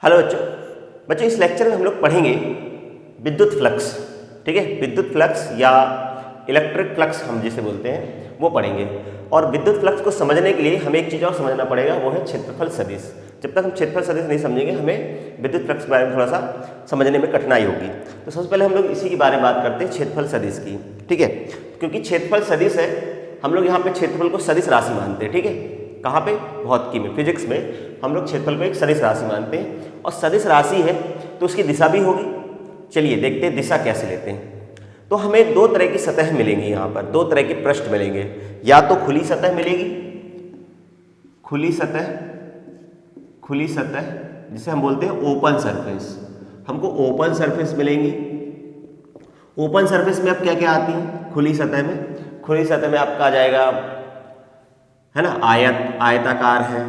Hello बच्चों। बच्चों इस लेक्चर में हम लोग पढ़ेंगे विद्युत फ्लक्स। ठीक है, विद्युत फ्लक्स या इलेक्ट्रिक फ्लक्स हम जिसे बोलते हैं वो पढ़ेंगे। और विद्युत फ्लक्स को समझने के लिए हमें एक चीज़ और समझना पड़ेगा, वो है क्षेत्रफल सदिश। जब तक हम क्षेत्रफल सदिश नहीं समझेंगे हमें विद्युत फ्लक्स के बारे में थोड़ा सा समझने में कठिनाई होगी। तो सबसे पहले हम लोग इसी के बारे में बात करते हैं, क्षेत्रफल सदिश की। ठीक है, क्योंकि क्षेत्रफल सदिश है, हम लोग यहाँ पे क्षेत्रफल को सदिश राशि मानते हैं। ठीक है, कहाँ पे? भौतिकी में, फिजिक्स में हम लोग क्षेत्रफल को एक सदिश राशि मानते हैं। और सदिश राशि है तो उसकी दिशा भी होगी। चलिए देखते हैं दिशा कैसे लेते हैं। तो हमें दो तरह की सतह मिलेंगी, यहाँ पर दो तरह के पृष्ठ मिलेंगे। या तो खुली सतह मिलेगी, खुली सतह जिसे हम बोलते हैं ओपन सरफेस। हमको ओपन सरफेस मिलेंगी। ओपन सरफेस में अब क्या क्या आती है खुली सतह में? खुली सतह में आपका आ जाएगा, है ना, आयताकार है,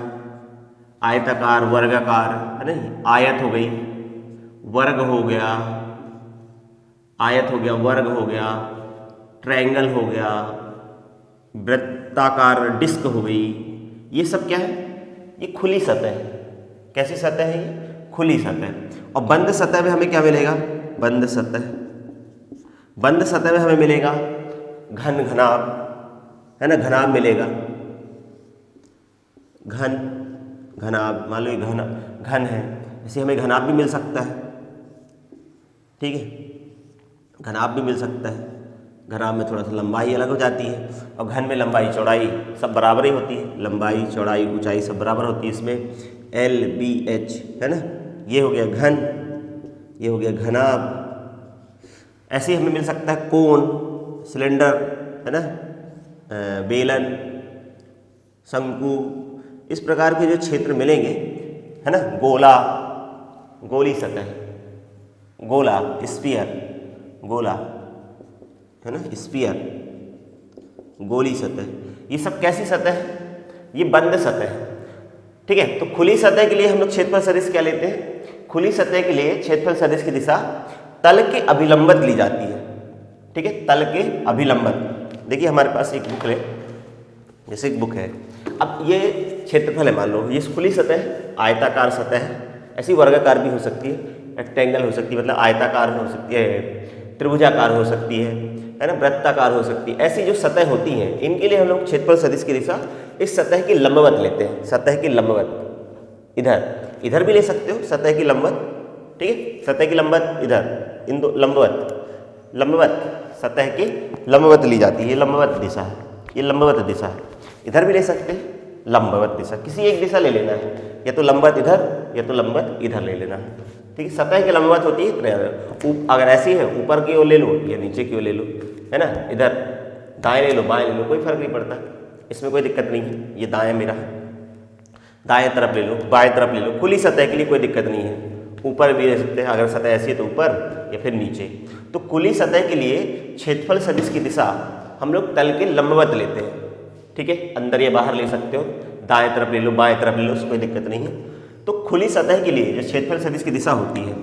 आयताकार, वर्गाकार, है ना। आयत हो गई, वर्ग हो गया, आयत हो गया, वर्ग हो गया, ट्रायंगल हो गया, वृत्ताकार डिस्क हो गई। ये सब क्या है? ये खुली सतह है। कैसी सतह है ये? खुली सतह। और बंद सतह में हमें क्या मिलेगा? बंद सतह में हमें मिलेगा घनाभ, है ना, घनाभ मिलेगा। घनाभ, मान लो ये घन है, इसे हमें घनाभ भी मिल सकता है। ठीक है, घनाभ भी मिल सकता है। घनाभ में थोड़ा सा लंबाई अलग हो जाती है, और घन में लंबाई चौड़ाई सब बराबर ही होती है। लंबाई, चौड़ाई, ऊंचाई सब बराबर होती है इसमें। LBH, है ना, ये हो गया घन, ये हो गया घनाभ। ऐसे ही हमें मिल सकता है कोण, सिलेंडर, है ना, बेलन, शंकु। इस प्रकार के जो क्षेत्र मिलेंगे, है ना, गोला, गोली सतह, गोला, स्फीयर, गोला, है ना, स्फीयर, गोली सतह। ये सब कैसी सतह है? ये बंद सतह है। ठीक है, तो खुली सतह के लिए हम लोग क्षेत्रफल सदिश क्या लेते हैं? खुली सतह के लिए क्षेत्रफल सदिश की दिशा तल के अभिलंबत ली जाती है। ठीक है, तल के अभिलंबत। देखिए हमारे पास एक बुक है, जैसे एक बुक है। अब ये क्षेत्रफल है, मान लो ये खुली सतह है, आयताकार सतह है। ऐसी वर्गाकार भी हो सकती है, रेक्टेंगल हो सकती है, मतलब आयताकार हो सकती है, त्रिभुजाकार हो सकती है ना, वृत्ताकार हो सकती है। ऐसी जो सतह होती हैं इनके लिए हम लोग क्षेत्रफल सदिश की दिशा इस सतह की लंबवत लेते हैं। सतह की लंबवत, इधर भी ले सकते हो सतह की लंबवत। ठीक है, सतह की लंबवत इधर, इन दो लंबवत सतह की लंबवत ली जाती है। ये लंबवत दिशा है, ये लंबवत दिशा है। इधर भी ले सकते हैं लंबवत दिशा, किसी एक दिशा ले लेना है, या तो लंबवत इधर या तो लंबवत इधर ले लेना है। ठीक है, सतह की लंबवत होती है। अगर ऐसी है ऊपर की ओर ले लो या नीचे की ओर ले लो, है ना, इधर दाएं ले लो बाएं ले लो, कोई फर्क नहीं पड़ता, इसमें कोई दिक्कत नहीं है। ये दाएं मेरा है, दाएं तरफ ले लो, बाएं तरफ ले लो। खुली सतह के लिए कोई दिक्कत नहीं है, ऊपर भी ले सकते हैं, अगर सतह ऐसी है तो ऊपर या फिर नीचे। तो खुली सतह के लिए क्षेत्रफल सदिश की दिशा हम लोग तल के लंबवत लेते हैं। ठीक है, अंदर या बाहर ले सकते हो, दाएं तरफ ले लो, बाएं तरफ ले लो, उसमें कोई दिक्कत नहीं है। तो खुली सतह के लिए जो क्षेत्रफल सदिश की दिशा होती है,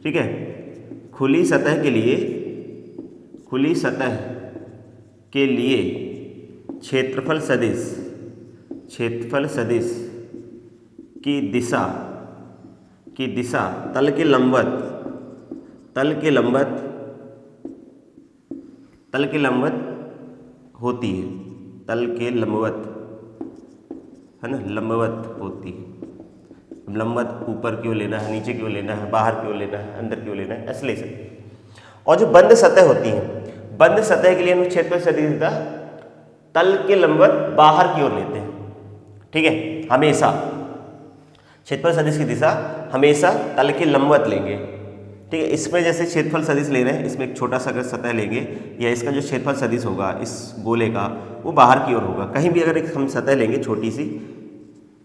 ठीक है, खुली सतह के लिए क्षेत्रफल सदिश की दिशा तल के लंबवत होती है। तल के लंबवत, है ना, लंबवत होती है। लंबवत ऊपर की ओर लेना है, नीचे की ओर लेना है, बाहर की ओर लेना है, अंदर की ओर लेना है, ऐसे ले सकते हैं। और जो बंद सतह होती है, बंद सतह के लिए हम क्षेत्रफल सदिश दिशा तल के लंबवत बाहर की ओर लेते हैं। ठीक है, हमेशा क्षेत्रफल सदिश की दिशा हमेशा तल के लंबवत लेंगे। ठीक है, इसमें जैसे क्षेत्रफल सदिश ले रहे हैं, इसमें एक छोटा सा अगर सतह लेंगे, या इसका जो क्षेत्रफल सदिश होगा इस गोले का, वो बाहर की ओर होगा। कहीं भी अगर एक हम सतह लेंगे छोटी सी,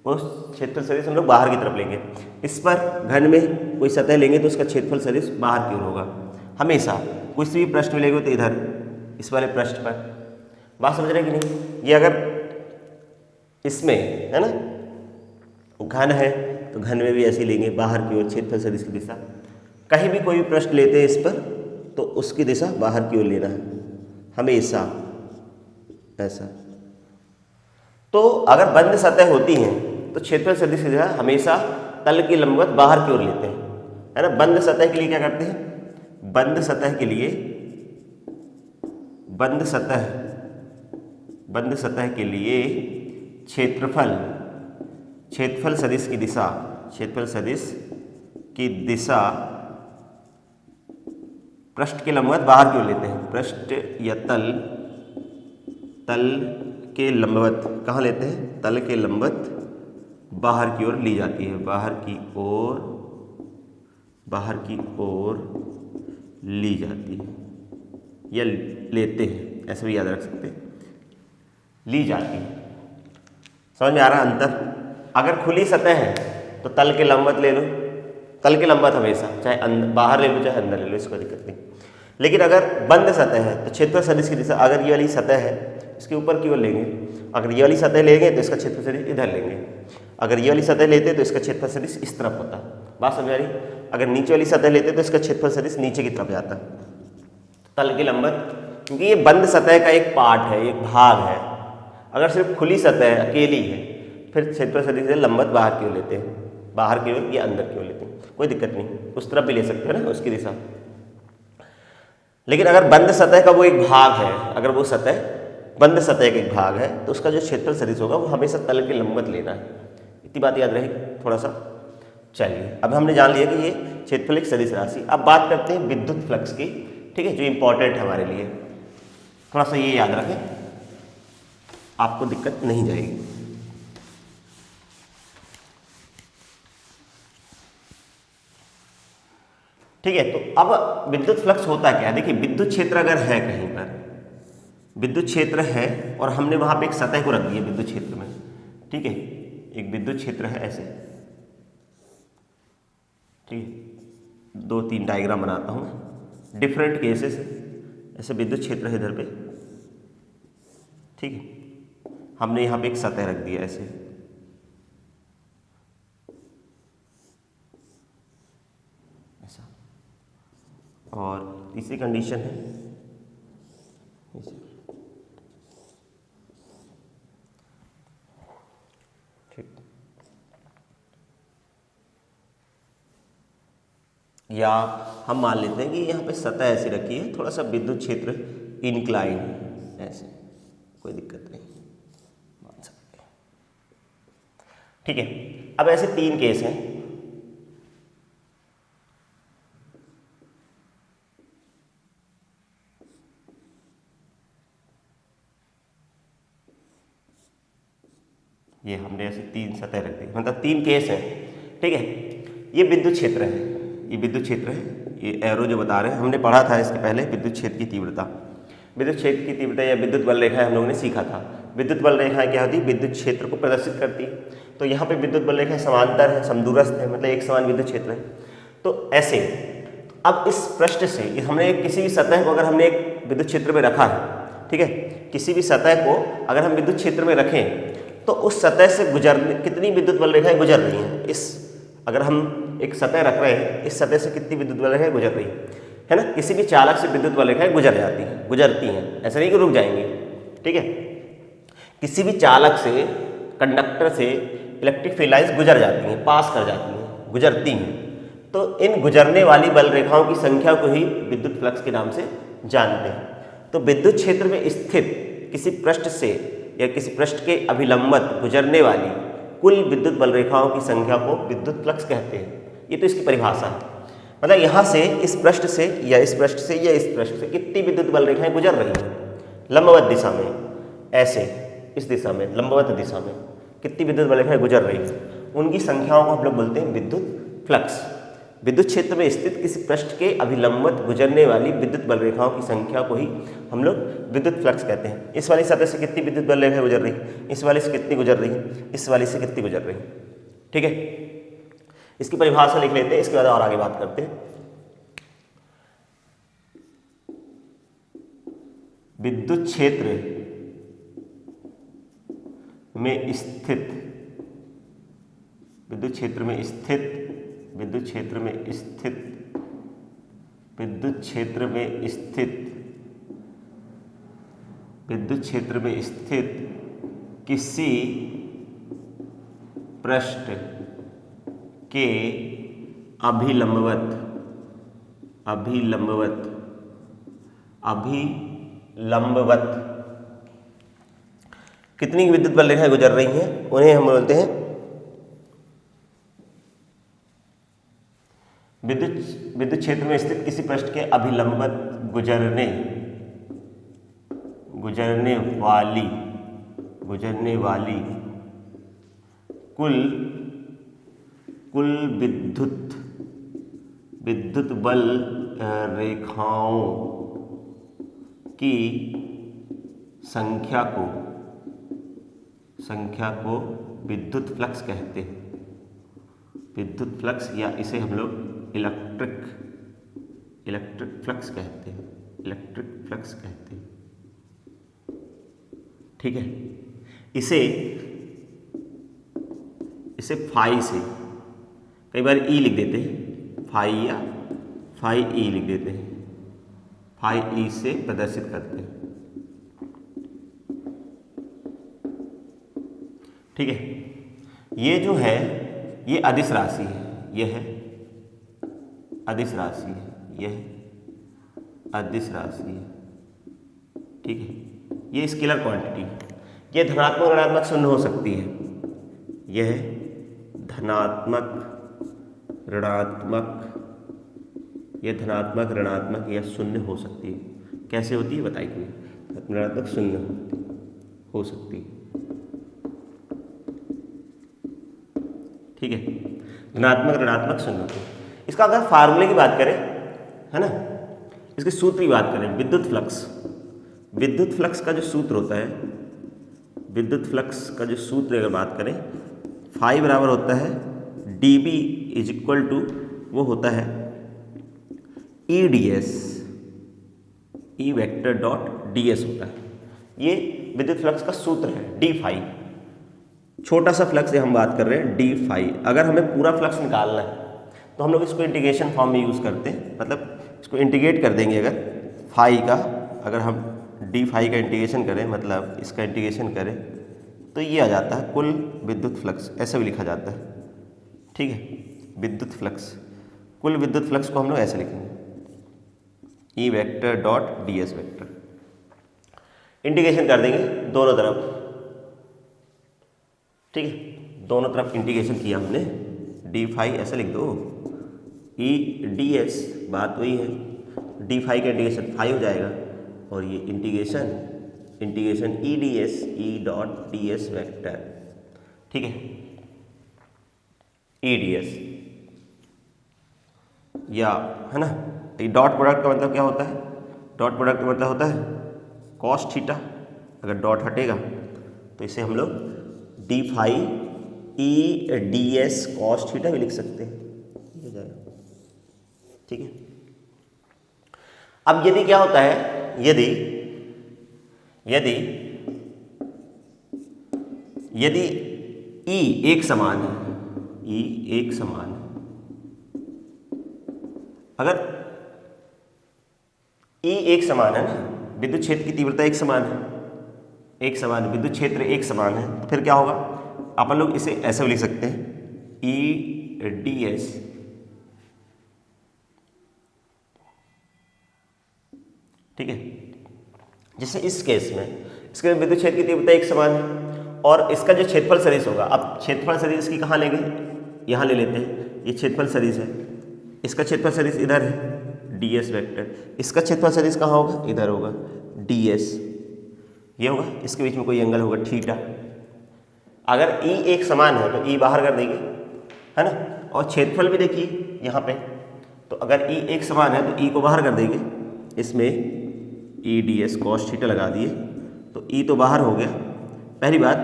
उस क्षेत्रफल सदिश हम लोग बाहर की तरफ लेंगे। इस पर घन में कोई सतह लेंगे तो उसका क्षेत्रफल सदिश बाहर की ओर होगा हमेशा। कुछ भी प्रश्न मिलेगा तो इधर इस वाले पृष्ठ पर। बात समझ रहे कि नहीं? ये अगर इसमें, है ना, घन है तो घन में भी ऐसे लेंगे बाहर की ओर क्षेत्रफल सदिश की दिशा। कहीं भी कोई भी प्रश्न लेते हैं इस पर तो उसकी दिशा बाहर की ओर लेना है हमेशा, ऐसा। तो अगर बंद सतह होती हैं तो क्षेत्रफल सदिश की दिशा हमेशा तल के लंबवत बाहर की ओर लेते हैं, है ना। बंद सतह के लिए क्या करते हैं, बंद सतह के लिए, बंद सतह के लिए क्षेत्रफल सदिश की दिशा पृष्ठ के लंबवत बाहर की ओर लेते हैं। पृष्ठ या तल के लंबवत कहाँ लेते हैं, तल के लंबवत बाहर की ओर ली जाती है, बाहर की ओर ली जाती है या लेते हैं, ऐसे भी याद रख सकते हैं, ली जाती है। समझ में आ रहा है अंतर। अगर खुली सतह है तो तल के लंबवत ले लो, तल के लंबवत हमेशा, चाहे बाहर ले लो चाहे अंदर ले लो, इसको दिक्कत नहीं। लेकिन अगर बंद सतह है तो क्षेत्रफल सदिश की दिशा, अगर ये वाली सतह है इसके ऊपर की ओर लेंगे, अगर ये वाली सतह लेंगे तो इसका क्षेत्रफल सदिश इधर लेंगे, अगर ये वाली सतह लेते तो इसका क्षेत्रफल सदिश इस तरफ होता। बात समझ आ रही। अगर नीचे वाली सतह लेते तो इसका क्षेत्रफल सदिश नीचे की तरफ जाता। तल के लंबवत, क्योंकि ये बंद सतह का एक पार्ट है, एक भाग है। अगर सिर्फ खुली सतह है, अकेली है, फिर क्षेत्रफल सदिश से लंबवत बाहर की ओर लेते हैं, बाहर की ओर या अंदर की ओर लेते हैं, कोई दिक्कत नहीं, उस तरफ भी ले सकते हैं ना, उसकी दिशा। लेकिन अगर बंद सतह का वो एक भाग है, अगर वो सतह बंद सतह का एक भाग है तो उसका जो क्षेत्रफल सदिश होगा वो हमेशा तल के लंबवत लेना है। इतनी बात याद रहेगी थोड़ा सा। चलिए, अब हमने जान लिया कि ये क्षेत्रफल एक सदिश राशि। अब बात करते हैं विद्युत फ्लक्स की, ठीक है, जो इंपॉर्टेंट है हमारे लिए। थोड़ा सा ये याद रखें, आपको दिक्कत नहीं जाएगी। ठीक है, तो अब विद्युत फ्लक्स होता क्या है। देखिए, विद्युत क्षेत्र अगर है कहीं पर, विद्युत क्षेत्र है और हमने वहां पे एक सतह को रख दिया विद्युत क्षेत्र में, ठीक है, एक विद्युत क्षेत्र है ऐसे, ठीक है, 2-3 डायग्राम बनाता हूं डिफरेंट केसेस। ऐसे विद्युत क्षेत्र है इधर पे, ठीक है, हमने यहाँ पे एक सतह रख दिया ऐसे, ऐसा, और तीसरी कंडीशन है ठीक, या हम मान लेते हैं कि यहाँ पे सतह ऐसी रखी है, थोड़ा सा विद्युत क्षेत्र इंक्लाइन है ऐसे, कोई दिक्कत नहीं, मान सकते हैं। ठीक है, अब ऐसे 3 केस हैं। ये हमने ऐसे 3 सतह रख दी, मतलब 3 केस हैं, ठीक है। ये विद्युत क्षेत्र है, ये विद्युत क्षेत्र है, ये एरो जो बता रहे हैं, हमने पढ़ा था इसके पहले विद्युत क्षेत्र की तीव्रता। विद्युत क्षेत्र की तीव्रता या विद्युत बल रेखाएं हम लोगों ने सीखा था। विद्युत बल रेखाएं क्या होती है, विद्युत क्षेत्र को प्रदर्शित करती है। तो यहाँ पे विद्युत बल रेखाएं समांतर है, समदूरस्थ है, मतलब एक समान विद्युत क्षेत्र है। तो ऐसे अब इस पृष्ठ से हमने किसी भी सतह को अगर हमने एक विद्युत क्षेत्र में रखा है, ठीक है, किसी भी सतह को अगर हम विद्युत क्षेत्र में रखें तो उस सतह से कितनी विद्युत बल रेखाएं गुजर रही हैं। इस अगर हम एक सतह रख रहे हैं, इस सतह से कितनी विद्युत बल रेखाएं गुजर रही है ना। किसी भी चालक से विद्युत बल रेखाएं गुजरती हैं, ऐसा नहीं कि रुक जाएंगी, ठीक है। किसी भी चालक से, कंडक्टर से इलेक्ट्रिक फील्ड लाइंस गुजर जाती हैं, पास कर जाती हैं, गुजरती हैं। तो इन गुजरने वाली बल रेखाओं की संख्या को ही विद्युत फ्लक्स के नाम से जानते हैं। तो विद्युत क्षेत्र में स्थित किसी पृष्ठ से या किसी पृष्ठ के अभिलंबत गुजरने वाली कुल विद्युत बल रेखाओं की संख्या को विद्युत फ्लक्स कहते हैं। ये तो इसकी परिभाषा है, मतलब यहाँ से इस पृष्ठ से या इस पृष्ठ से या इस पृष्ठ से कितनी विद्युत बल रेखाएं गुजर रही हैं लंबवत दिशा में, ऐसे इस दिशा में, लंबवत दिशा में कितनी विद्युत बल रेखाएं गुजर रही हैं, उनकी संख्याओं को हम लोग बोलते हैं विद्युत फ्लक्स। विद्युत क्षेत्र में स्थित किसी पृष्ठ के अभिलंबत गुजरने वाली विद्युत बल रेखाओं की संख्या को ही हम लोग विद्युत फ्लक्स कहते हैं। इस वाली सतह से कितनी विद्युत बल रेखाएं गुजर रही, इस वाली से कितनी गुजर रही, इस वाली से कितनी गुजर रही, ठीक है। इसकी परिभाषा लिख लेते हैं, इसके बाद और आगे बात करते हैं। विद्युत क्षेत्र में स्थित, विद्युत क्षेत्र में स्थित, विद्युत क्षेत्र में स्थित, विद्युत क्षेत्र में स्थित, विद्युत क्षेत्र में स्थित किसी पृष्ठ के अभिलंबवत कितनी विद्युत बल रेखाएं गुजर रही हैं उन्हें हम बोलते हैं विद्युत क्षेत्र में स्थित किसी पृष्ठ के अभिलंबवत गुजरने वाली कुल विद्युत बल रेखाओं की संख्या को विद्युत फ्लक्स कहते हैं। विद्युत फ्लक्स या इसे हम लोग इलेक्ट्रिक फ्लक्स कहते हैं। ठीक है, इसे फाई से कई बार ई लिख देते हैं, फाई ई लिख देते हैं, फाई ई से प्रदर्शित करते हैं। ठीक है, ये जो है ये अदिश राशि है, यह है अदिश राशि है, यह अदिश राशि है। ठीक है, ये स्केलर क्वांटिटी है। ये धनात्मक ऋणात्मक शून्य हो सकती है। यह धनात्मक ऋणात्मक या शून्य हो सकती है। कैसे होती है बताइए। ऋणात्मक शून्य हो सकती है। ठीक है, धनात्मक ऋणात्मक शून्य होती है। इसका अगर फार्मूले की बात करें, है ना, इसके सूत्र की बात करें, विद्युत फ्लक्स का जो सूत्र होता है, अगर बात करें, फाई बराबर होता है dB इज इक्वल टू, वो होता है EDS, E vector dot DS होता है। ये विद्युत फ्लक्स का सूत्र है, d फाई। छोटा सा फ्लक्स हम बात कर रहे हैं, d फाई। अगर हमें पूरा फ्लक्स निकालना है तो हम लोग इसको इंटीग्रेशन फॉर्म में यूज़ करते हैं, मतलब इसको इंटीग्रेट कर देंगे। अगर हम d फाई का इंटीग्रेशन करें, मतलब इसका इंटीग्रेशन करें, तो ये आ जाता है कुल विद्युत फ्लक्स, ऐसे भी लिखा जाता है। ठीक है, कुल विद्युत फ्लक्स को हम लोग ऐसे लिखेंगे, E vector dot DS vector. Integration कर देंगे दोनों तरफ। ठीक है, दोनों तरफ इंटीग्रेशन किया हमने, d फाई ऐसे लिख दो, EDS, बात वही है, d फाई का इंटीग्रेशन फाई हो जाएगा, और ये integration EDS, E dot DS vector. ठीक है, EDS, या है ना, डॉट प्रोडक्ट का मतलब क्या होता है? डॉट प्रोडक्ट का मतलब होता है कॉस थीटा। अगर डॉट हटेगा तो इसे हम लोग d phi EDS cos theta भी लिख सकते हैं, हो जाएगा। ठीक है, अब यदि क्या होता है, यदि E एक समान है, अगर E एक समान है ना, विद्युत क्षेत्र की तीव्रता एक समान है, विद्युत क्षेत्र एक समान है, तो फिर क्या होगा? अपन लोग इसे ऐसे भी लिख सकते हैं, EDS ठीक है। जैसे इस केस में विद्युत क्षेत्र की तीव्रता एक समान है और इसका जो क्षेत्रफल सदिश होगा, अब क्षेत्रफल सदिश की कहाँ लेंगे? यहाँ ले लेते हैं, ये क्षेत्रफल सदिश है, इसका क्षेत्रफल सदिश इधर है ds वेक्टर, इसका क्षेत्रफल सदिश कहाँ होगा? इधर होगा ds, ये होगा, इसके बीच में कोई एंगल होगा थीटा। अगर E एक समान है तो E बाहर कर देंगे, है ना, और क्षेत्रफल भी देखिए यहाँ पे, तो अगर E एक समान है तो E को बाहर कर देंगे, इसमें E ds cos थीटा लगा दिए तो E तो बाहर हो गया। पहली बात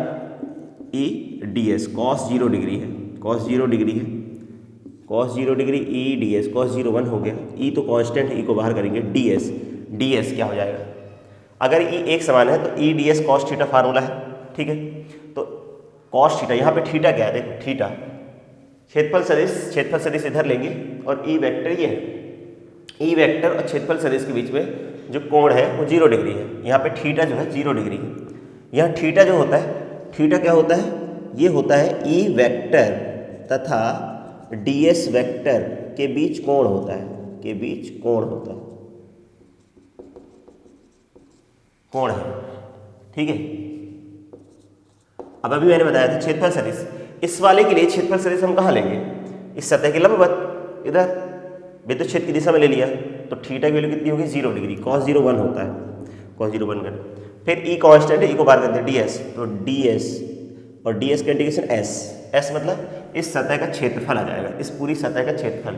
E ds cos 0 डिग्री है, cos 0 डिग्री है, cos 0 degree E ds cos 0 1 हो गया। E तो कांस्टेंट है, E को बाहर करेंगे, ds क्या हो जाएगा? अगर E एक समान है तो E ds cos theta formula है, ठीक है। तो cos थीटा, यहाँ पे थीटा क्या है? देखो थीटा, क्षेत्रफल सदिश इधर लेंगे और E वेक्टर ये है, E वेक्टर और क्षेत्रफल सदिश के बीच में जो कोण है वो 0 डिग्री है। यहाँ पे थीटा जो है 0 डिग्री है। यहाँ थीटा जो होता है, थीटा क्या होता है? ये होता है E वेक्टर तथा ds वेक्टर के बीच कोण होता है, के बीच कोण होता है, कोण है, ठीक है। अब अभी मैंने बताया था छेदफल सदिश, इस वाले के लिए छेदफल सदिश हम कहाँ लेंगे, इस सतह के लंबवत, इधर विद्युत क्षेत्र की दिशा में ले लिया, तो थीटा की वैल्यू कितनी होगी 0 डिग्री, cos 0 1 होता है, cos 0 1 कर, फिर ई कांस्टेंट है, ई को बाहर करते हैं ds, तो ds और ds का इंटीग्रेशन s मतलब इस सतह का क्षेत्रफल आ जाएगा, इस पूरी सतह का क्षेत्रफल,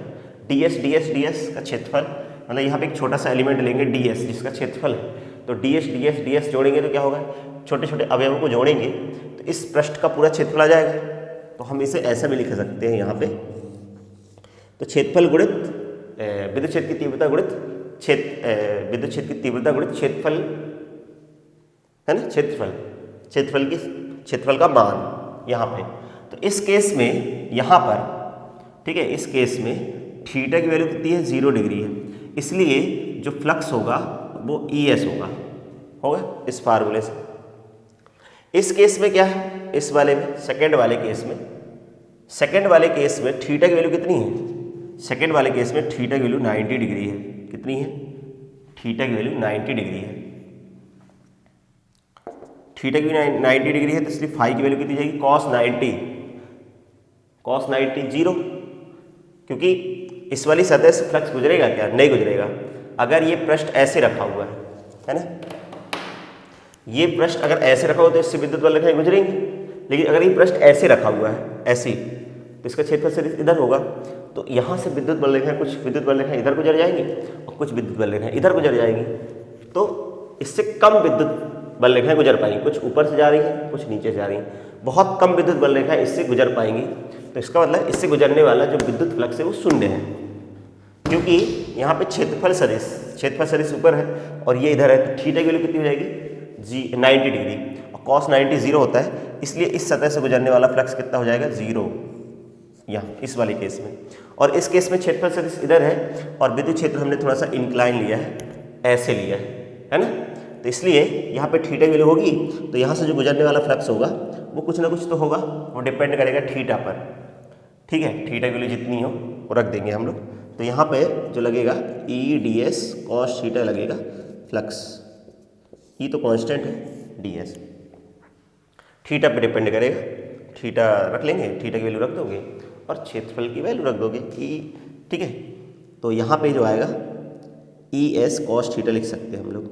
ds का क्षेत्रफल, मतलब यहाँ पे एक छोटा सा एलिमेंट लेंगे ds जिसका क्षेत्रफल है, तो ds जोड़ेंगे तो क्या होगा, छोटे छोटे अवयवों को जोड़ेंगे तो इस पृष्ठ का पूरा क्षेत्रफल आ जाएगा। तो हम इसे ऐसा भी लिख सकते हैं यहाँ पे, तो क्षेत्रफल गुणित विद्युत क्षेत्र की तीव्रता गुणित विद्युत क्षेत्र की तीव्रता गुणित क्षेत्रफल है ना, क्षेत्रफल का मान यहाँ पे। तो इस केस में यहाँ पर, ठीक है, इस केस में थीटा की वैल्यू कितनी है 0 डिग्री है, इसलिए जो फ्लक्स होगा वो ES होगा इस फार्मूले से। इस केस में क्या है, इस वाले में सेकंड वाले केस में थीटा की वैल्यू कितनी है, सेकंड वाले केस में थीटा की वैल्यू 90 डिग्री है, कितनी है, थीटा की वैल्यू 90 डिग्री है, थीटा की 90 डिग्री है, तो इसलिए फाई की वैल्यू कितनी जाएगी, cos 90 0, क्योंकि इस वाली सतह से फ्लक्स गुजरेगा क्या, नहीं गुजरेगा। अगर ये पृष्ठ ऐसे रखा हुआ है ना, ये पृष्ठ अगर ऐसे रखा हो तो इससे विद्युत बल रेखाएं गुजरेंगी, लेकिन अगर ये पृष्ठ ऐसे रखा हुआ है ऐसे, तो इसका क्षेत्रफल सदिश इधर होगा, तो यहाँ से विद्युत बल रेखाएं, कुछ विद्युत बल रेखाएं इधर गुजर जाएंगी और कुछ विद्युत बल रेखाएं इधर गुजर जाएंगी, तो इससे कम विद्युत बल रेखाएं गुजर पाएंगी, कुछ ऊपर से जा रही हैं, कुछ नीचे से जा रही हैं, बहुत कम विद्युत बल रेखाएं इससे गुजर पाएंगी। तो इसका मतलब इससे गुजरने वाला जो विद्युत फ्लक्स है वो शून्य है, क्योंकि यहाँ पे क्षेत्रफल सदिश ऊपर है और ये इधर है, तो थीटा की वैल्यू कितनी हो जाएगी 90 डिग्री, और cos 90 0 होता है, इसलिए इस सतह से गुजरने वाला फ्लक्स कितना हो जाएगा 0 यहाँ इस वाले केस में। और इस केस में क्षेत्रफल सदिश इधर है और विद्युत क्षेत्र हमने थोड़ा सा इंक्लाइन लिया है, ऐसे लिया है ना, तो इसलिए यहाँ पे थीटा की वैल्यू होगी, तो यहाँ से जो गुजरने वाला फ्लक्स होगा वो कुछ ना कुछ तो होगा, वो डिपेंड करेगा थीटा पर, ठीक है, थीटा की वैल्यू जितनी हो वो रख देंगे हम लोग। तो यहाँ पे जो लगेगा EDS cos थीटा लगेगा फ्लक्स, ई तो कांस्टेंट है, DS थीटा पे डिपेंड करेगा, थीटा रख लेंगे, थीटा की वैल्यू रख दोगे और क्षेत्रफल की वैल्यू रख दोगे E, ठीक है। तो यहाँ पे जो आएगा ES cos थीटा लिख सकते हैं हम लोग,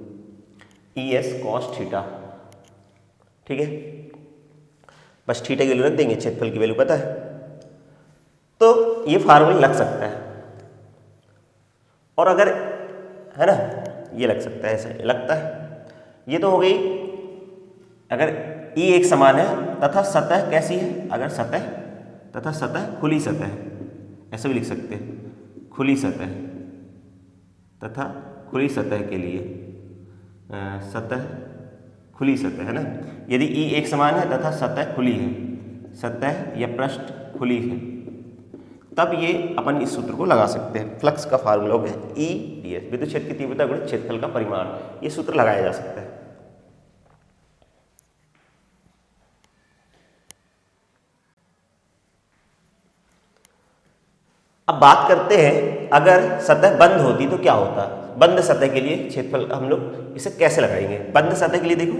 ES cos थीटा, ठीक है, बस थीटा की वैल्यू रख देंगे, क्षेत्रफल की वैल्यू पता है, तो ये फार्मूला लग सकता है। और अगर है ना, ये लग सकता है, ऐसे लगता है, ये तो हो गई अगर E एक समान है तथा सतह कैसी है, अगर सतह खुली सतह है, ऐसे भी लिख सकते हैं, खुली सतह तथा खुली सतह के लिए सतह खुली सतह है ना, यदि E एक समान है तथा सतह खुली है, सतह या पृष्ठ खुली है, तब ये अपन इस सूत्र को लगा सकते हैं। फ्लक्स का फार्मूला हो गया EDS, विद्युत क्षेत्र की तीव्रता गुणित क्षेत्रफल का परिमाण, ये सूत्र लगाया जा सकता है। अब बात करते हैं अगर सतह बंद होती तो क्या होता। बंद सतह के लिए क्षेत्रफल हम लोग इसे कैसे लगाएंगे। बंद सतह के लिए देखो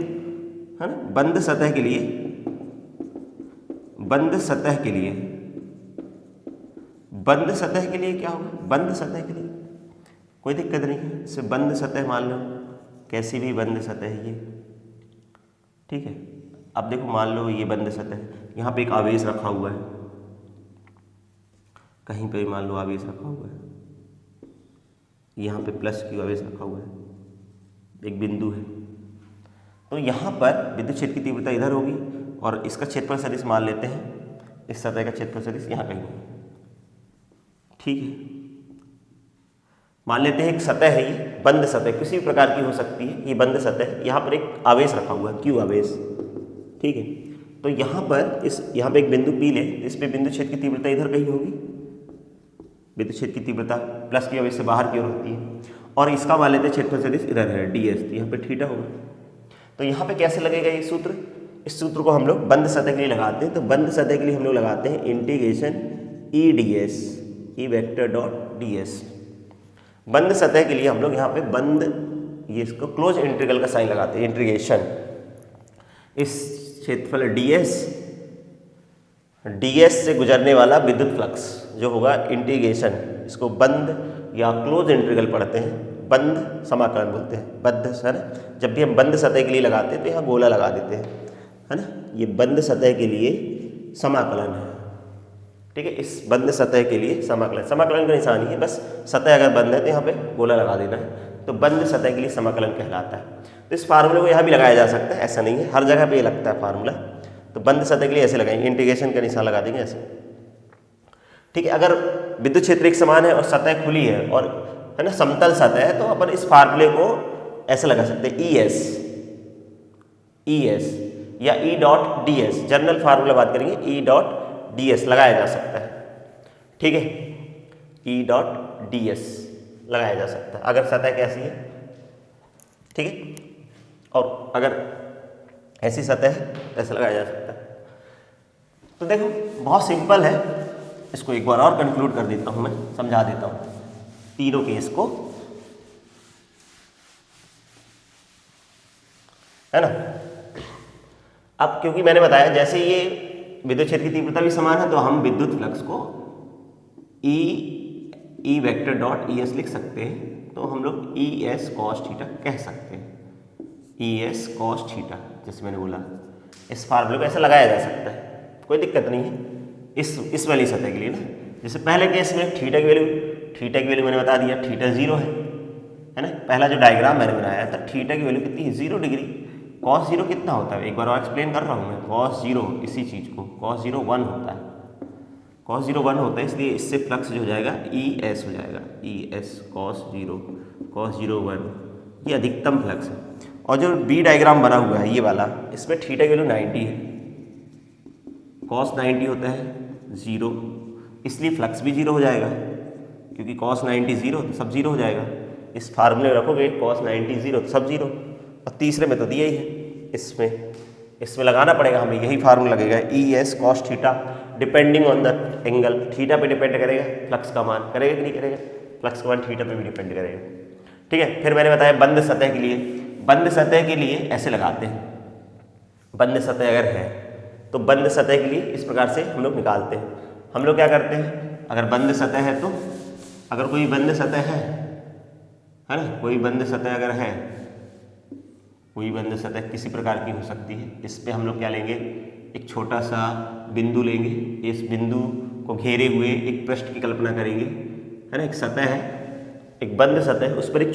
है ना, बंद सतह के लिए क्या होगा, बंद सतह के लिए कोई दिक्कत नहीं है, इसे बंद सतह मान लो, कैसी भी बंद सतह है ये, ठीक है। अब देखो मान लो ये बंद सतह है, यहाँ पे एक आवेश रखा हुआ है, कहीं पे मान लो आवेश रखा हुआ है, यहाँ पे प्लस क्यू आवेश रखा हुआ है, एक बिंदु है, तो यहाँ पर विद्युत क्षेत्र की तीव्रता इधर होगी और इसका क्षेत्रफल सदिश मान लेते हैं, इस सतह का क्षेत्रफल सदिश यहाँ कहीं, ठीक है। मान लेते हैं एक सतह है, ये बंद सतह किसी भी प्रकार की हो सकती है, ये बंद सतह, यहाँ पर एक आवेश रखा हुआ है क्यू आवेश, ठीक है। तो यहाँ पर यहाँ पे एक बिंदु P ले, इस पे बिंदु क्षेत्र की तीव्रता इधर कहीं होगी, विद्युत क्षेत्र की तीव्रता प्लस की आवेश से बाहर की ओर होती है, और इसका मान लेते हैं क्षेत्रफल सदिश इधर है DS, तो यहाँ पे थीटा होगा। तो यहाँ पे कैसे लगेगा ये सूत्र, इस सूत्र को हम लोग बंद सतह के लिए लगाते हैं, तो बंद सतह के लिए हम लोग लगाते हैं integration E D S, E vector dot D S. बंद सतह के लिए हम लोग यहाँ पे बंद, ये इसको क्लोज इंटीग्रल का साइन लगाते हैं, इंटीग्रेशन इस क्षेत्रफल ds से गुजरने वाला विद्युत फ्लक्स जो होगा इंटीग्रेशन, इसको बंद या क्लोज इंटीग्रल पढ़ते हैं, बंद समाकलन बोलते हैं। बंद सर जब भी हम बंद सतह के लिए लगाते हैं तो यहाँ गोला लगा देते हैं, है ना, ये बंद सतह के लिए समाकलन है, ठीक है। इस बंद सतह के लिए समाकलन का निशान ही है, बस सतह अगर बंद है तो यहाँ पे गोला लगा देना है, तो बंद सतह के लिए समाकलन कहलाता है। तो इस फार्मूले को यहाँ भी लगाया जा सकता है, ऐसा नहीं है हर जगह पे ये लगता है फार्मूला। तो बंद सतह के लिए ऐसे लगाएंगे, इंटीग्रेशन का निशान लगा देंगे ऐसे, ठीक है। अगर विद्युत क्षेत्र एक समान है और सतह खुली है और है ना समतल सतह है, तो अपन इस फार्मूले को ऐसे लगा सकते हैं, ई एस या E dot D S, general formula बात करेंगे, ई डॉट डी एस लगाया जा सकता है, ठीक है। ई डॉट डी एस लगाया जा सकता है अगर सतह कैसी है, ठीक है। और अगर ऐसी सतह है तो ऐसे लगाया जा सकता है। तो देखो बहुत सिंपल है, इसको एक बार और कंक्लूड कर देता हूं, मैं समझा देता हूं तीनों केस को, है ना। अब क्योंकि मैंने बताया जैसे ये विद्युत क्षेत्र की तीव्रता भी समान है, तो हम विद्युत फ्लक्स को E vector dot E S लिख सकते हैं। तो हम लोग ई एस कॉस थीटा कह सकते हैं, ई एस कॉस थीटा, जैसे मैंने बोला इस फार्मूले को ऐसे लगाया जा सकता है, कोई दिक्कत नहीं है इस वाली सतह के लिए ना। जैसे पहले केस में थीटा की वैल्यू मैंने बता दिया, थीटा 0 है ना। पहला जो डायग्राम मैंने बनाया था, थीटा की वैल्यू कितनी है, 0 डिग्री। कॉस 0 कितना होता है, एक बार और एक्सप्लेन कर रहा हूँ मैं। कॉस 0 इसी चीज़ को, कॉस 0 1 होता है, कॉस 0 1 होता है, इसलिए इससे फ्लक्स जो हो जाएगा ई एस हो जाएगा, ई एस कॉस 0 1, ये अधिकतम फ्लक्स है। और जो बी डायग्राम बना हुआ है ये वाला, इसमें थीटा की वैल्यू 90 है, कॉस 90 होता है 0, इसलिए फ्लक्स भी 0 हो जाएगा, क्योंकि कॉस 90 0 तो सब 0 हो जाएगा। इस फार्मूले में रखोगे कॉस 90 0 तो सब 0, और तीसरे में तो दिया ही है, इसमें लगाना पड़ेगा हमें, यही फार्मूला लगेगा, E S cos theta depending on the angle, theta पे डिपेंड करेगा फ्लक्स का मान, करेगा कि नहीं करेगा, फ्लक्स का मान थीटा पे भी डिपेंड करेगा, ठीक है। फिर मैंने बताया बंद सतह के लिए ऐसे लगाते हैं, बंद सतह अगर है तो बंद सतह के लिए इस प्रकार से हम लोग निकालते हैं। हम लोग क्या करते हैं, अगर बंद सतह है तो, अगर कोई बंद सतह है ना, कोई बंद सतह अगर है, कोई बंद सतह किसी प्रकार की हो सकती है, इस पे हम लोग क्या लेंगे, एक छोटा सा बिंदु लेंगे, इस बिंदु को घेरे हुए एक पृष्ठ की कल्पना करेंगे, है ना। एक सतह है, एक बंद सतह है, उस पर एक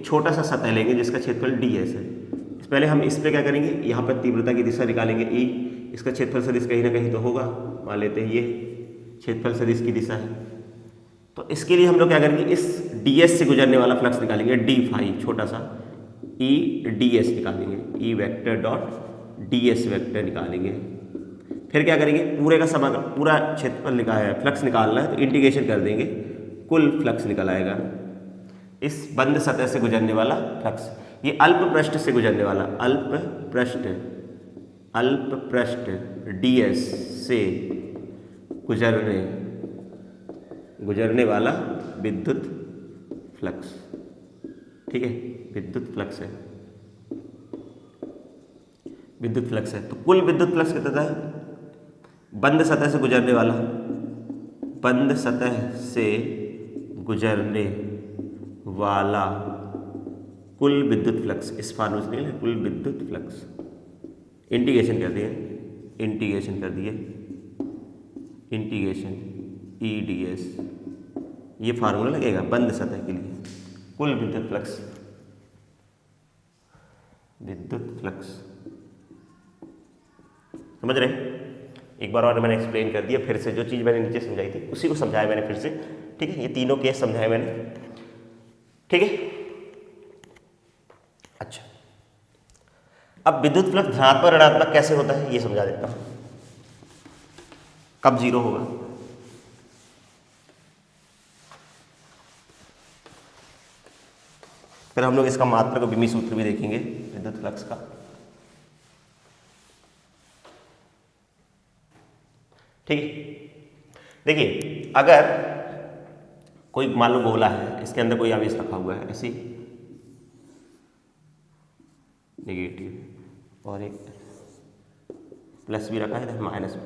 छोटा सा सतह लेंगे जिसका क्षेत्रफल डी एस है। पहले हम इस पे क्या करेंगे, यहाँ पर तीव्रता की दिशा निकालेंगे ई, इसका क्षेत्रफल सदिश कहीं ना कहीं तो होगा, मान लेते हैं ये क्षेत्रफल सदिश की दिशा है। तो इसके लिए हम लोग क्या करेंगे, इस डी एस से गुजरने वाला फ्लक्स निकालेंगे, डी फाई छोटा सा, ई डी एस निकालेंगे, E vector dot D S vector निकालेंगे। फिर क्या करेंगे, पूरे का समाकलन, पूरा क्षेत्रफल निकाल है, फ्लक्स निकालना है तो इंटीग्रेशन कर देंगे, कुल फ्लक्स निकल आएगा। इस बंद सतह से गुजरने वाला फ्लक्स, ये अल्प पृष्ठ से गुजरने वाला, अल्प पृष्ठ डी एस से गुजरने वाला विद्युत फ्लक्स, ठीक है, विद्युत फ्लक्स है। तो कुल विद्युत फ्लक्स कितना है, बंद सतह से गुजरने वाला कुल विद्युत फ्लक्स, इस फार्मूले से निकले कुल विद्युत फ्लक्स, इंटीग्रेशन कर दिए, इंटीग्रेशन ई डी एस, ये फार्मूला लगेगा बंद सतह के लिए, कुल विद्युत फ्लक्स, समझ रहे। एक बार और मैंने एक्सप्लेन कर दिया, फिर से जो चीज़ मैंने नीचे समझाई थी उसी को समझाया मैंने फिर से, ठीक है। ये तीनों केस समझाए मैंने, ठीक है। अच्छा, अब विद्युत फ्लक्स धनात्मक ऋणात्मक कैसे होता है ये समझा देता हूं, कब 0 होगा। फिर हम लोग इसका मात्रक और विमी सूत्र भी देखेंगे विद्युत फ्लक्स का, ठीक है। देखिए अगर कोई मान लो गोला है, इसके अंदर कोई आवेश रखा हुआ है ऐसी नेगेटिव और एक प्लस भी रखा है, इधर माइनस भी,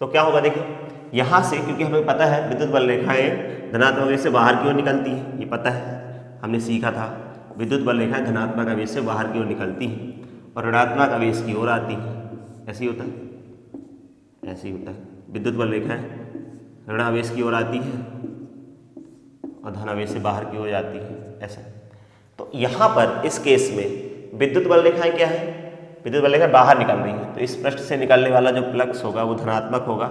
तो क्या होगा देखिए यहाँ से, क्योंकि हमें पता है विद्युत बल रेखाएं धनात्मक आवेश से बाहर की ओर निकलती है, ये पता है, हमने सीखा था विद्युत बल रेखाएं धनात्मक आवेश से बाहर की ओर निकलती हैं और ऋणात्मक आवेश की ओर आती हैं। ऐसे ही होता है, ऐसे ही होता है, विद्युत बल रेखाएं ऋण आवेश की ओर आती है और धन आवेश से बाहर की ओर जाती है, ऐसा। तो यहाँ पर इस केस में विद्युत बल रेखाएं क्या है, विद्युत बल रेखाएं बाहर निकल रही है, तो इस पृष्ठ से निकलने वाला जो फ्लक्स होगा वो धनात्मक होगा।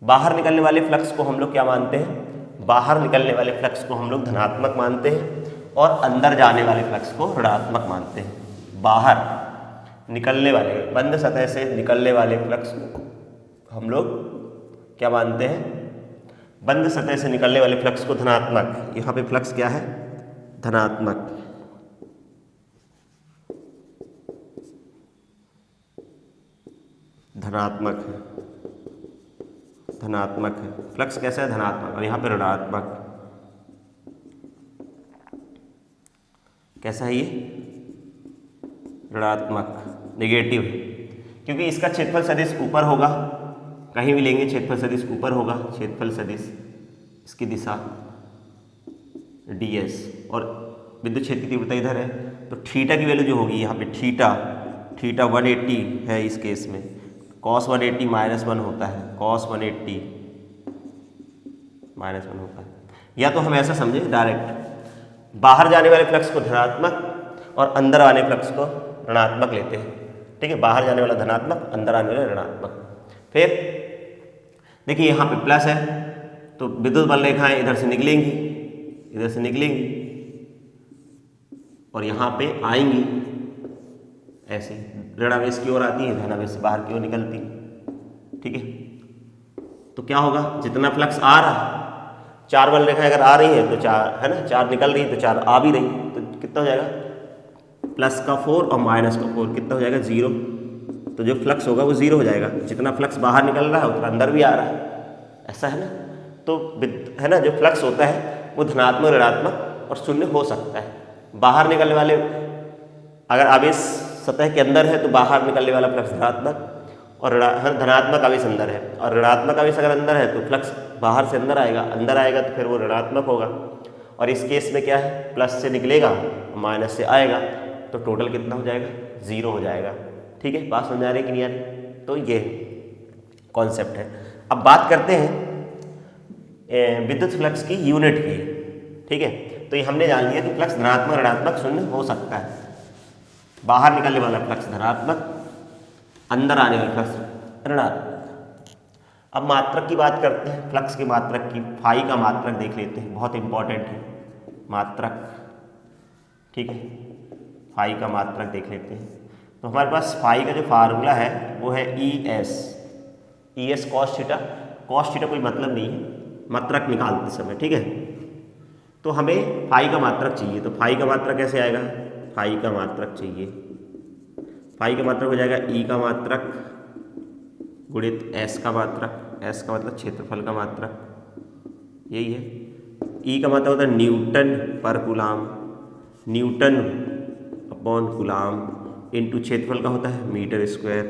बाहर निकलने वाले फ्लक्स को हम लोग क्या मानते हैं, बाहर निकलने वाले फ्लक्स को हम लोग धनात्मक मानते हैं और अंदर जाने वाले फ्लक्स को ऋणात्मक मानते हैं। बाहर निकलने वाले, बंद सतह से निकलने वाले फ्लक्स को हम लोग क्या मानते हैं, बंद सतह से निकलने वाले फ्लक्स को धनात्मक। यहाँ पे फ्लक्स क्या है, धनात्मक। धनात्मक है, धनात्मक है, फ्लक्स कैसा है, धनात्मक, और यहाँ पे ऋणात्मक। कैसा है ये, ऋणात्मक, नेगेटिव है, क्योंकि इसका क्षेत्रफल सदिश ऊपर होगा, कहीं भी लेंगे क्षेत्रफल सदिश ऊपर होगा, क्षेत्रफल सदिश इसकी दिशा ds और विद्युत क्षेत्र की तीव्रता इधर है, तो थीटा की वैल्यू जो होगी यहाँ पे थीटा 180 है इस केस में, cos 180 -1 होता है, cos 180 -1 होता है। या तो हम ऐसा समझे डायरेक्ट, बाहर जाने वाले फ्लक्स को धनात्मक और अंदर आने फ्लक्स को ऋणात्मक लेते हैं, ठीक है, बाहर जाने वाला धनात्मक, अंदर आने वाला ऋणात्मक। फिर देखिए यहाँ पे प्लस है, तो विद्युत बल रेखाएं इधर से निकलेंगी, इधर से निकलेंगी और यहाँ पे आएंगी, ऐसे ऋण आवेश की ओर आती है, धन आवेश से बाहर की ओर निकलती, ठीक है। तो क्या होगा, जितना फ्लक्स आ रहा है, 4 बल रेखाएं अगर आ रही है तो 4 है ना, 4 निकल रही है तो 4 आ भी रही है, तो कितना हो जाएगा, प्लस का 4 और माइनस का 4, कितना हो जाएगा, 0। तो जो फ्लक्स होगा वो 0 हो जाएगा, जितना फ्लक्स बाहर निकल रहा है उतना अंदर भी आ रहा है, ऐसा है ना। तो है ना, जो फ्लक्स होता है वो धनात्मक, ऋणात्मक और शून्य हो सकता है। बाहर निकलने वाले, अगर आवेश सतह के अंदर है तो बाहर निकलने वाला फ्लक्स धनात्मक और धनात्मक आवेश अंदर है, और ऋणात्मक आवेश अगर अंदर है तो फ्लक्स बाहर से अंदर आएगा तो फिर वो ऋणात्मक होगा। और इस केस में क्या है, प्लस से निकलेगा माइनस से आएगा, तो टोटल कितना हो जाएगा, 0 हो जाएगा, ठीक है। बात समझ आ रही कि नहीं आ रही, तो ये कॉन्सेप्ट है। अब बात करते हैं विद्युत फ्लक्स की यूनिट की, ठीक है। तो ये हमने जान लिया कि फ्लक्स धनात्मक, ऋणात्मक, शून्य हो सकता है। बाहर निकलने वाला फ्लक्स धनात्मक, अंदर आने वाला फ्लक्स ऋणात्मक। अब मात्रक की बात करते हैं, फ्लक्स की मात्रक की, फाई का मात्रक देख लेते हैं, बहुत इंपॉर्टेंट है मात्रक, ठीक है। फाई का मात्रक देख लेते हैं। तो हमारे पास फाई का जो फार्मूला है वो है ES cos theta. cos theta कोई मतलब नहीं है मात्रक निकालते समय, ठीक है। तो हमें फाई का मात्रक चाहिए, तो फाई का मात्रक कैसे आएगा, फाई का मात्रक चाहिए, फाई का मात्रक हो जाएगा E का मात्रक गुणित S का मात्रक, S का मतलब क्षेत्रफल का मात्रक, यही है। E का मात्रक होता है न्यूटन पर coulomb, Newton upon coulomb, into क्षेत्रफल का होता है मीटर स्क्वायर,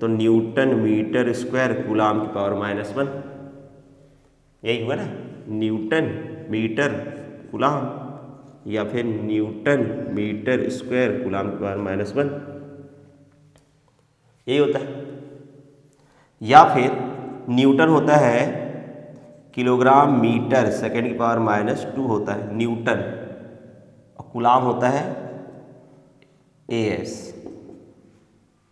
तो न्यूटन मीटर स्क्वायर कूलाम की पावर -1, यही हुआ ना, न्यूटन मीटर कूलाम या फिर न्यूटन मीटर स्क्वायर कूलाम की पावर -1, यही होता है। या फिर न्यूटन होता है किलोग्राम मीटर सेकेंड की पावर -2 होता है न्यूटन, और कूलाम होता है AS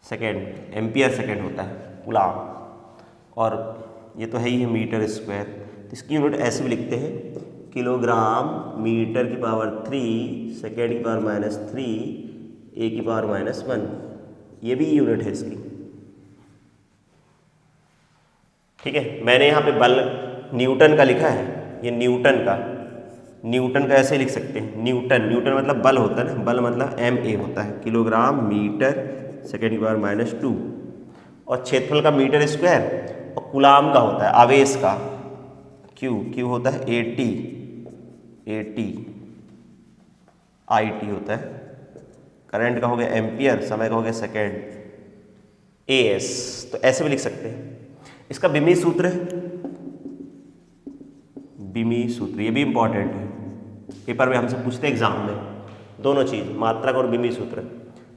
सेकेंड, एम्पियर सेकेंड होता है कूलाम, और ये तो है ही है मीटर स्क्वायर। तो इसकी यूनिट ऐसे भी लिखते हैं, किलोग्राम मीटर की पावर 3 सेकेंड की पावर -3 A की पावर -1, ये भी यूनिट है इसकी, ठीक है। मैंने यहाँ पे बल न्यूटन का लिखा है, ये न्यूटन का ऐसे लिख सकते हैं, न्यूटन मतलब बल होता है ना, बल मतलब MA होता है, किलोग्राम मीटर सेकेंड की पावर -2, और क्षेत्रफल का मीटर स्क्वायर और कूलाम का होता है आवेश का, क्यू होता है AT IT होता है, करंट का हो गया एम्पियर, समय का हो गया सेकेंड, AS। तो ऐसे भी लिख सकते हैं। इसका बिमी सूत्र है, बिमी सूत्र, ये भी इंपॉर्टेंट है, पेपर में हमसे पूछते हैं एग्जाम में, दोनों चीज, मात्रक और बिमी सूत्र।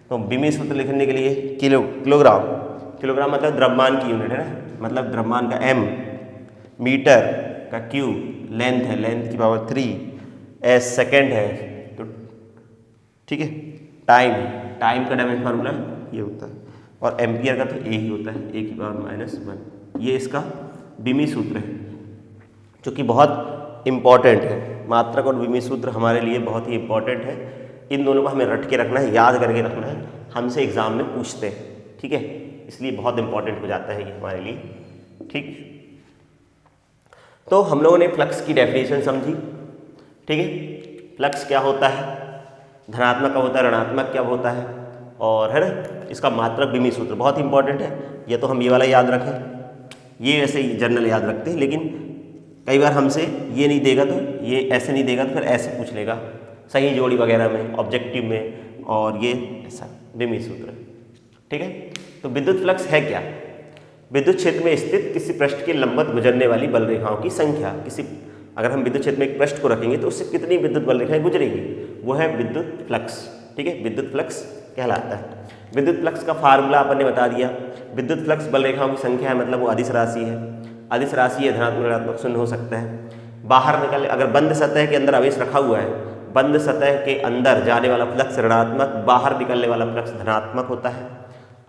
तो बिमी सूत्र लिखने के लिए किलोग्राम मतलब द्रव्यमान की यूनिट है ना, मतलब द्रव्यमान का M, मीटर का Q, लेंथ है, लेंथ की पावर 3, S सेकेंड है, तो ठीक है, टाइम का डायमेंशन फार्मूला ये होता है, और एम्पियर का तो A ही होता है, A की पावर -1। ये इसका बिमी सूत्र है जो कि बहुत इम्पॉर्टेंट है। मात्रक और बिमी सूत्र हमारे लिए बहुत ही इम्पॉर्टेंट है, इन दोनों को हमें रट के रखना है, याद करके रखना है, हमसे एग्जाम में पूछते हैं, ठीक है, इसलिए बहुत इंपॉर्टेंट हो जाता है ये हमारे लिए, ठीक। तो हम लोगों ने फ्लक्स की डेफिनेशन समझी, ठीक है, फ्लक्स क्या होता है, धनात्मक क्या होता है, ऋणात्मक क्या होता है, और है ना इसका मात्रक बिमी सूत्र बहुत इंपॉर्टेंट है। ये तो हम ये वाला याद रखें, ये वैसे ही जनरल याद रखते हैं, लेकिन कई बार हमसे ये नहीं देगा तो ये ऐसे नहीं देगा तो फिर ऐसे पूछ लेगा, सही जोड़ी वगैरह में, ऑब्जेक्टिव में, और ये ऐसा बिमी सूत्र, ठीक है। तो विद्युत फ्लक्स है क्या? विद्युत क्षेत्र में स्थित किसी पृष्ठ के लंबवत गुजरने वाली बल रेखाओं की संख्या, अगर हम विद्युत क्षेत्र में एक पृष्ठ को रखेंगे तो उससे कितनी विद्युत बल रेखाएं गुजरेगी, वो है विद्युत फ्लक्स, ठीक है, विद्युत फ्लक्स कहलाता है। विद्युत फ्लक्स का फार्मूला अपन ने बता दिया, विद्युत फ्लक्स बल रेखाओं की संख्या है, मतलब वो अदिश राशि है, अदिश राशि है, धनात्मक ऋणात्मक शून्य हो सकता है। बाहर निकल, अगर बंद सतह के अंदर आवेश रखा हुआ है, बंद सतह के अंदर जाने वाला फ्लक्स ऋणात्मक, बाहर निकलने वाला फ्लक्स धनात्मक होता है।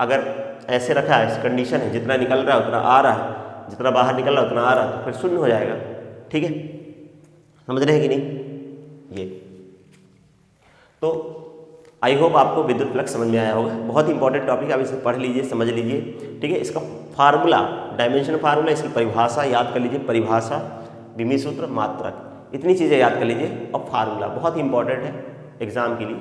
अगर ऐसे रखा है, कंडीशन है, जितना निकल रहा है उतना आ रहा है, जितना बाहर निकल रहा है उतना आ रहा है, तो फिर शून्य हो जाएगा, ठीक है, समझ रहे हैं कि नहीं। ये तो आई होप आपको विद्युत फ्लक्स समझ में आया होगा, बहुत इंपॉर्टेंट टॉपिक है, आप इसे पढ़ लीजिए, समझ लीजिए, ठीक है। इसका फार्मूला, डायमेंशन फार्मूला, इसकी परिभाषा याद कर लीजिए, परिभाषा, बिमी सूत्र, मात्रक, इतनी चीज़ें याद कर लीजिए, और फार्मूला बहुत इंपॉर्टेंट है एग्जाम के लिए।